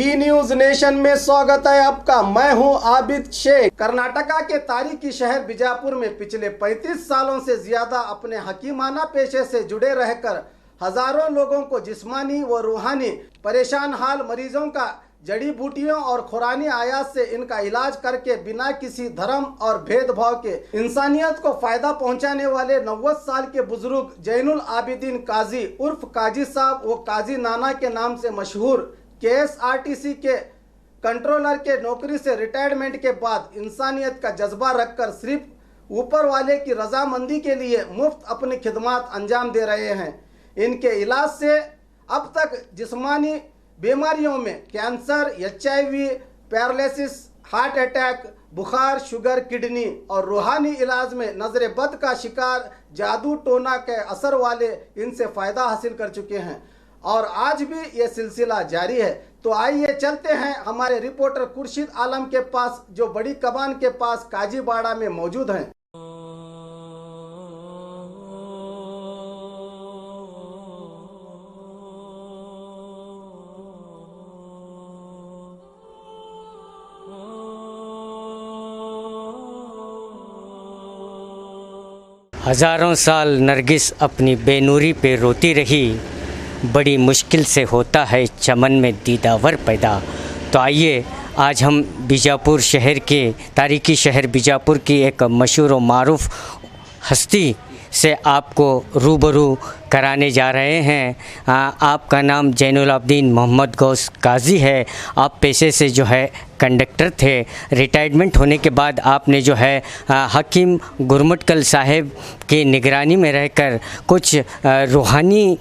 ई news nation में स्वागत है आपका। मैं हूं आबिद शेख। कर्नाटका के तारीखी शहर बीजापुर में पिछले 35 सालों से ज्यादा अपने हकीमाना पेशे से जुड़े रहकर हजारों लोगों को जिस्मानी व रूहानी परेशान हाल मरीजों का जड़ी बूटियों और खुरानी आयात से इनका इलाज करके बिना किसी धर्म और भेदभाव के इंसानियत को फायदा पहुंचाने वाले 90 साल के बुजुर्ग जैनुल आबिदीन काजी उर्फ काजी साहब व काजी नाना के नाम से मशहूर KSRTC के कंट्रोलर के नौकरी से रिटायरमेंट के बाद इंसानियत का जज्बा रखकर सिर्फ ऊपर वाले की रजामंदी के लिए मुफ्त अपनी खिदमत अंजाम दे रहे हैं। इनके इलाज से अब तक जिस्मानी बीमारियों में cancer, HIV, paralysis, heart attack, बुखार, शुगर, किडनी और रूहानी इलाज में नजर बद का शिकार जादू टोना के असर वाले इनसे फ़ायदा हासिल कर चुके हैं और आज भी ये सिलसिला जारी है। तो आइए चलते हैं हमारे रिपोर्टर खुर्शीद आलम के पास जो बड़ी कमान के पास काजीबाड़ा में मौजूद हैं। हज़ारों साल नरगिस अपनी बेनूरी पे रोती रही, बड़ी मुश्किल से होता है चमन में दीदावर पैदा। तो आइए आज हम बीजापुर शहर के तारीखी शहर बीजापुर की एक मशहूर व मारूफ हस्ती से आपको रूबरू कराने जा रहे हैं। आपका नाम जैनुल आबिदीन मोहम्मद गौस काजी है। आप पेशे से जो है कंडक्टर थे। रिटायरमेंट होने के बाद आपने जो है हकीम गुरमुटकल साहब की निगरानी में रहकर कुछ रूहानी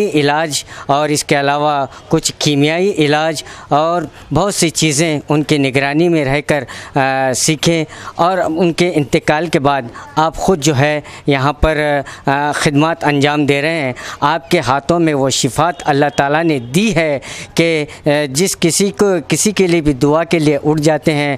इलाज और इसके अलावा कुछ कीमियाई इलाज और बहुत सी चीज़ें उनकी निगरानी में रहकर सीखें और उनके इंतकाल के बाद आप ख़ुद जो है यहाँ पर ख़िदमत अंजाम दे रहे हैं। आपके हाथों में वो शिफात अल्लाह ताला ने दी है कि जिस किसी के लिए भी दुआ के लिए उठ जाते हैं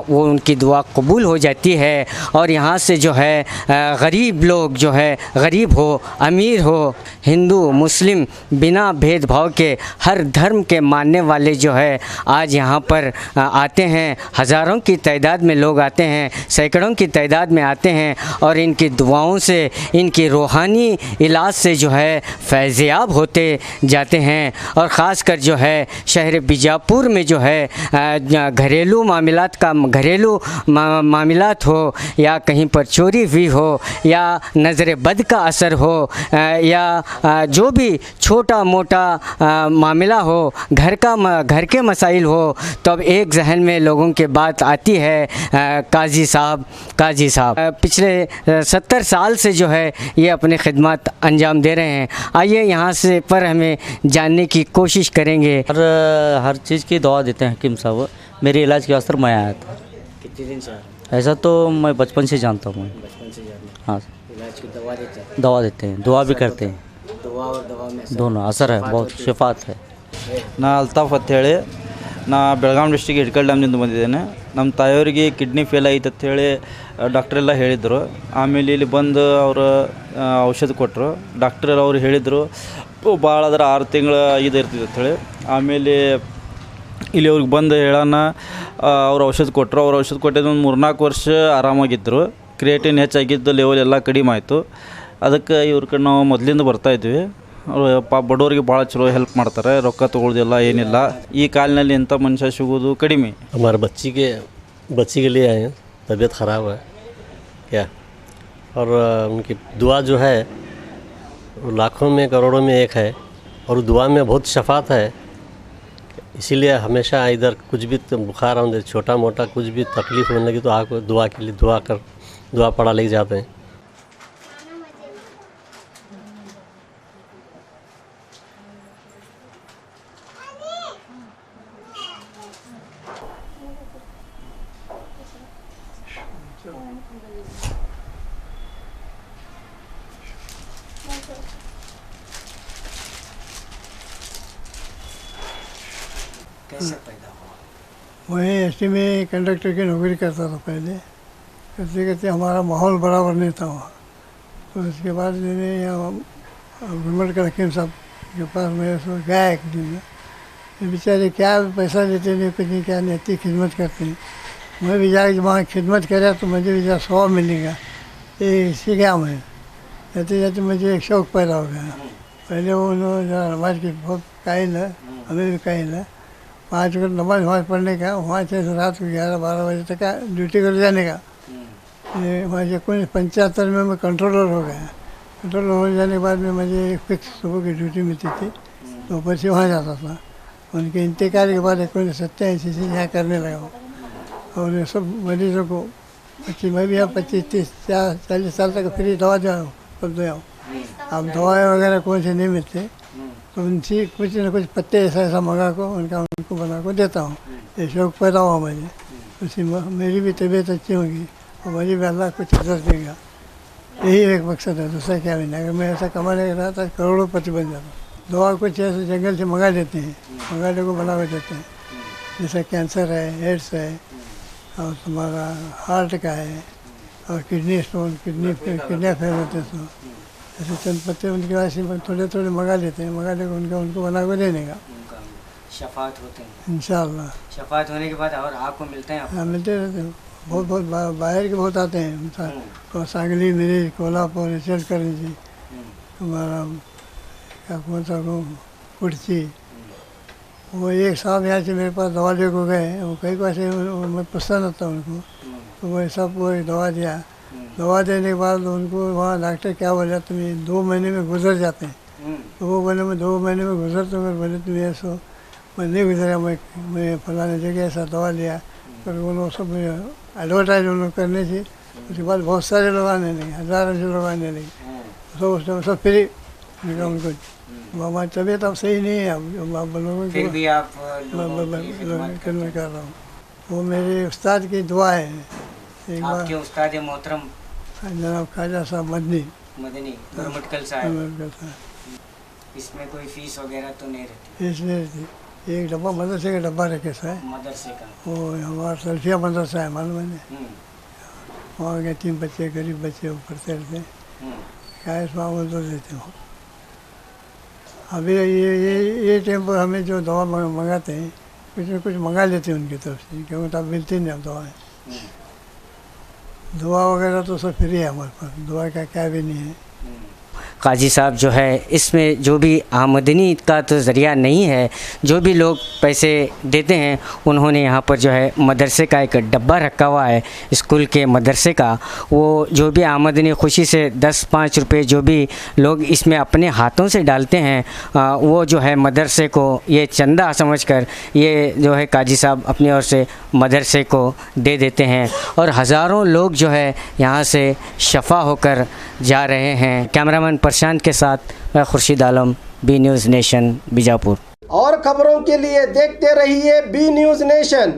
वो उनकी दुआ कबूल हो जाती है। और यहाँ से जो है गरीब लोग जो है, गरीब हो अमीर हो, हिंदू मुस्लिम, बिना भेदभाव के हर धर्म के मानने वाले जो है आज यहाँ पर आते हैं। हज़ारों की तादाद में लोग आते हैं, सैकड़ों की तादाद में आते हैं और इनकी दुआओं से, इनकी रूहानी इलाज से जो है फैज़याब होते जाते हैं। और ख़ास कर जो है शहर बीजापुर में जो है घरेलू मामलात हो या कहीं पर चोरी हुई हो या नज़र बद का असर हो या जो भी छोटा मोटा मामला हो, घर के मसाइल हो, तो अब एक जहन में लोगों के बात आती है काजी साहब। पिछले 70 साल से जो है ये अपनी खिदमत अंजाम दे रहे हैं। आइए यहाँ से पर हमें जानने की कोशिश करेंगे। हर चीज़ की दवा देते हैं हकीम साहब। मेरे इलाज के वास्ते मैं आया था। कितने दिन से? ऐसा तो मैं बचपन से जानता हूँ। बचपन से जानते? हाँ। इलाज की दवा देते हैं? दवा देते हैं, दुआ भी करते हैं। दुआ और दवा में दोनों असर है, बहुत शिफात है। ನಾ ಅಲ್ತಾಫ್ ಅಂತೇಳಿ ನಾ ಬೆಳಗಾಂ ಡಿಸ್ಟ್ರಿಕ್ಟ್ ಇಟ್ಕಲ್ ಡ್ಯಾಮ್ನಿಂದ ಬಂದಿದ್ದೇನೆ. ನಮ್ಮ ತಾಯಿಯವರಿಗೆ ಕಿಡ್ನಿ ಫೇಲ್ ಆಯ್ತು ಅಂತೇಳಿ ಡಾಕ್ಟ್ರೆಲ್ಲ ಹೇಳಿದರು. ಆಮೇಲೆ ಇಲ್ಲಿ ಬಂದು ಅವರು ಔಷಧ ಕೊಟ್ಟರು. ಡಾಕ್ಟರ್ ಅವ್ರು ಹೇಳಿದರು ಭಾಳ ಅದರ 6 ತಿಂಗಳ ಇದು ಇರ್ತದೆ ಅಂಥೇಳಿ. ಆಮೇಲೆ ಇಲ್ಲಿ ಅವ್ರಿಗೆ ಬಂದು ಹೇಳೋಣ ಅವ್ರು ಔಷಧ ಕೊಟ್ಟರು. ಅವ್ರು ಔಷಧ ಕೊಟ್ಟಿದ್ದು ಒಂದು 3-4 ವರ್ಷ ಆರಾಮಾಗಿದ್ದರು. ಕ್ರಿಯೇಟಿನ್ ಹೆಚ್ಚಾಗಿದ್ದು ಲೆವೆಲ್ ಎಲ್ಲ ಕಡಿಮೆ ಆಯಿತು. ಅದಕ್ಕೆ ಇವ್ರ ಕಡೆ ನಾವು ಮೊದಲಿಂದ ಬರ್ತಾಯಿದ್ವಿ. ಅವರು ಬಡವರಿಗೆ ಭಾಳ ಚಲೋ ಹೆಲ್ಪ್ ಮಾಡ್ತಾರೆ, ರೊಕ್ಕ ತೊಗೊಳ್ಳೋದಿಲ್ಲ ಏನಿಲ್ಲ. ಈ ಕಾಲಿನಲ್ಲಿ ಇಂಥ ಮನುಷ್ಯ ಸಿಗೋದು ಕಡಿಮೆ. हमारे बच्ची के लिए आए हैं, तबीयत ख़राब है क्या, और उनकी दुआ जो है लाखों में करोड़ों में एक है और दुआ में बहुत शफात है। इसीलिए हमेशा इधर कुछ भी बुखार आने, छोटा मोटा कुछ भी तकलीफ़ होने लगी तो आपको दुआ के लिए दुआ पढ़ा लेके जाते हैं। कैसे पैदा हुआ? वही एसटी में कंडक्टर की नौकरी करता था पहले। करते करते हमारा माहौल बराबर नहीं था वहाँ। तो इसके बाद मैंने यहाँ घूमट के हकीम साहब के पास मैं गया एक दिन में। ये बेचारे क्या पैसा लेते नहीं, कुछ नहीं, क्या नहीं, इतनी खिदमत करते हैं। मैं भी जाके वहाँ खिदमत करा तो मुझे भी जरा 100 मिलेगा, ये सीखा मैं। जाते जाते मुझे एक शौक़ पैदा हो गया। पहले वो जरा नमाज की बहुत कायल है, हमें भी कायल है। 5 वक्त नमाज पढ़ने का, वहाँ से रात को 11-12 बजे तक का ड्यूटी कर जाने का। वहाँ से 1975 में मैं कंट्रोलर हो गया। कंट्रोलर हो जाने के बाद में मुझे एक फिक्स सुबह की ड्यूटी मिलती थी, तो ऊपर से वहाँ जाता था। उनके इंतकाल के बाद 1987 से यहाँ करने लगा हूँ। और ये सब मरीजों को मैं भी यहाँ 25-30-40 साल तक फ्री दवा दे हूँ। अब दवाएँ वगैरह कौन से नहीं मिलते, तो उनसे कुछ न कुछ पत्ते ऐसा मंगा को उनको बना को देता हूँ। ये शौक़ पैदा हुआ मुझे, उसी मेरी भी तबीयत अच्छी होगी और मुझे भी अल्लाह कुछ इज्जत देगा। यही एक मकसद है, दूसरा क्या भी नहीं। अगर मैं ऐसा कमाने रहा था करोड़पति बन जाता। दवा कुछ ऐसे जंगल से मंगा लेते हैं, मंगाने को बना के देते हैं। जैसे कैंसर है, एड्स है, और तुम्हारा हार्ट का है, और किडनी स्टोन, किडनी फेल होते हैं। ऐसे चंद पत्ते उनके पास थोड़े थोड़े मंगा लेते हैं, मंगा लेकर उनको बना के देने का। शफात होते हैं इंशाअल्लाह। शफात होने के बाद और आपको मिलते हैं? हाँ, मिलते रहते हैं। बहुत बाहर के बहुत आते हैं, और सांगली, मिरिज, कोल्हापुर, इचलकरंजी, हमारा क्या कौन सा कुर्सी। वो एक साहब यहाँ से मेरे पास दवा ले को गए, वो कई बार से मैं पसंद आता उनको, तो वो सब वो दवा दिया। दवा देने के बाद उनको वहाँ डॉक्टर क्या बोला, तुम्हें 2 महीने में गुजर जाते हैं। तो वो बोले मैं 2 महीने में गुजर, तो मैं बोले तुम्हें ऐसा मैं नहीं गुजरा, मैं फलाने जगह ऐसा दवा लिया। पर वो सब एडवर्टाइज उन करने से उसके बाद बहुत सारे लोग आने लगे, हज़ारों से लोग आने लगे। सब फ्री उनको। हमारी तबीयत अब सही नहीं है, अब लोगों फिर भी आप खिदमत कर रहा हूँ। वो मेरे उस्ताद की दुआ है। एक बार आपके उस्ताद मोहतरम जनाब ख्वाजा साहब मदनी गुरमुटकल साहब, इसमें कोई फीस वगैरह तो नहीं रहती? इसमें एक डब्बा मदरसे का डब्बा रखे सा है, मदरसे का। वो हमारा सल्फिया मदरसा है, मालूम है। वहाँ के 3 बच्चे, गरीब बच्चे, वो पढ़ते रहते हैं। क्या इस मामूल तो देते हो। अभी ये टाइम पर हमें जो दवा मंगाते हैं, कुछ न कुछ मंगा लेते हैं उनकी तरफ से, क्योंकि तब मिलती नहीं अब दवाएँ। दवा वगैरह तो सब फ्री है हमारे पास, दवा का क्या भी नहीं है। काजी साहब जो है, इसमें जो भी आमदनी का तो ज़रिया नहीं है, जो भी लोग पैसे देते हैं उन्होंने यहाँ पर जो है मदरसे का एक डब्बा रखा हुआ है, स्कूल के मदरसे का। वो जो भी आमदनी खुशी से 10-5 रुपये जो भी लोग इसमें अपने हाथों से डालते हैं, वो जो है मदरसे को ये चंदा समझकर ये जो है काजी साहब अपनी ओर से मदरसे को दे देते हैं। और हज़ारों लोग जो है यहाँ से शफा होकर जा रहे हैं। कैमरामैन प्रशांत के साथ Khurshid Alam, B news nation, Bijapur. और खबरों के लिए देखते रहिए बी न्यूज़ नेशन।